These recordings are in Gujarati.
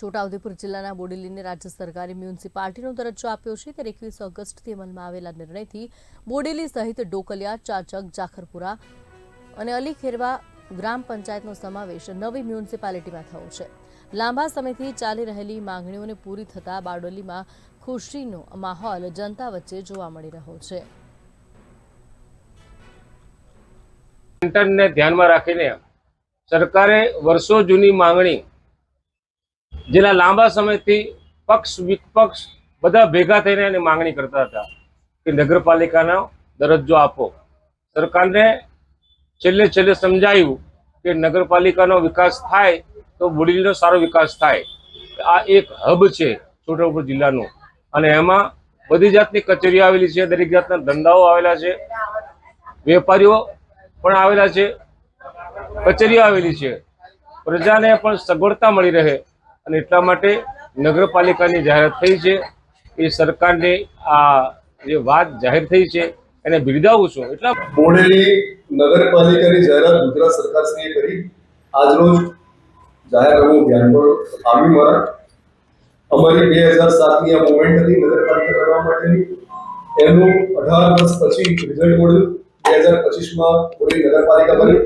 છોટાઉદેપુર જિલ્લાના બોડેલીને રાજ્ય સરકારે મ્યુનિસિપાલિટીનો દરજ્જો આપ્યો છે ત્યારે 21 ઓગસ્ટથી અમલમાં આવેલા નિર્ણયથી બોડેલી સહિત ડોકલિયા, ચાચક, જાખરપુરા અને અલીખેરવા ગ્રામ પંચાયતનો સમાવેશ નવી મ્યુનિસિપાલિટીમાં થયો છે। લાંબા સમયથી ચાલી રહેલી માંગણીઓને પૂરી થતા બોડેલીમાં ખુશીનો માહોલ જનતા વચ્ચે જોવા મળી રહ્યો છે। ને ધ્યાનમાં રાખીને સરકારે વર્ષો જૂની માંગણી જેના લાંબા સમયથી પક્ષ વિપક્ષ બધા ભેગા થઈને એની માંગણી કરતા હતા કે નગરપાલિકાનો દરજ્જો આપો। સરકારને છેલ્લે સમજાયું કે નગરપાલિકાનો વિકાસ થાય તો બોડેલીનો સારો વિકાસ થાય। આ એક હબ છે છોટાઉદેપુર જિલ્લાનું અને એમાં બધી જાતની કચેરીઓ આવેલી છે, દરેક જાતના ધંધાઓ આવેલા છે, વેપારીઓ પણ આવેલા છે, કચેરીઓ આવેલી છે, પ્રજાને પણ સગવડતા મળી રહે અને એટલા માટે નગરપાલિકાની જાહેરાત થઈ છે। એ સરકારની આ જે વાત જાહેર થઈ છે એને બિરદાવું છું। એટલા બોડેલી નગરપાલિકાની જાહેરાત ગુજરાત સરકારશ્રીએ કરી આજરોજ જાહેરનામું ધ્યાન પર આવ્યું મારા। અમારી 2007ની આ મોમેન્ટ હતી નગરપાલિકા કરવા માટેની, એનું 18 વર્ષ પછી રિઝલ્ટ મળ્યું। 2025માં બોડેલી નગરપાલિકા બની।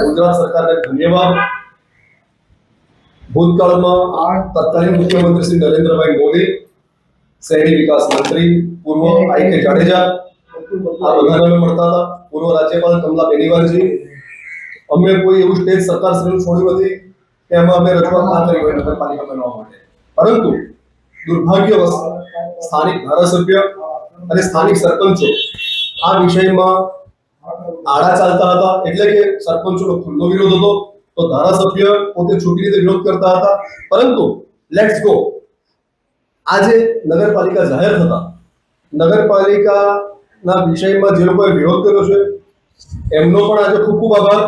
ગુજરાત સરકારને ધન્યવાદ। ભૂતકાળમાં તત્કાલીન મુખ્યમંત્રી શ્રી નરેન્દ્રભાઈ મોદી, શહેરી વિકાસ મંત્રી પૂર્વ આઈ.કે. જાડેજા આ બધાને મળતા હતા, પૂર્વ રાજ્યપાલ કમલા બેનિવાલજી। અમે કોઈ એવું સ્ટેજ સરકારશ્રીનું છોડ્યું નથી કે એમાં અમે રજૂઆત ના કરી હોય નગરપાલિકા બનવા માટે, પરંતુ દુર્ભાગ્યવશ સ્થાનિક ધારાસભ્ય અને સ્થાનિક સરપંચો આ વિષયમાં આડા ચાલતા હતા, એટલે કે સરપંચોનો ખુલ્લો વિરોધ હતો તો ધારાસભ્ય પોતે છૂટી રીતે વિરોધ કરતા હતા। પરંતુ લેટ્સ ગો, આજે નગરપાલિકા જાહેર થતા નગરપાલિકાના વિષયમાં જે લોકોએ વિરોધ કર્યો છે એમનો પણ આજે ખૂબ ખૂબ આભાર।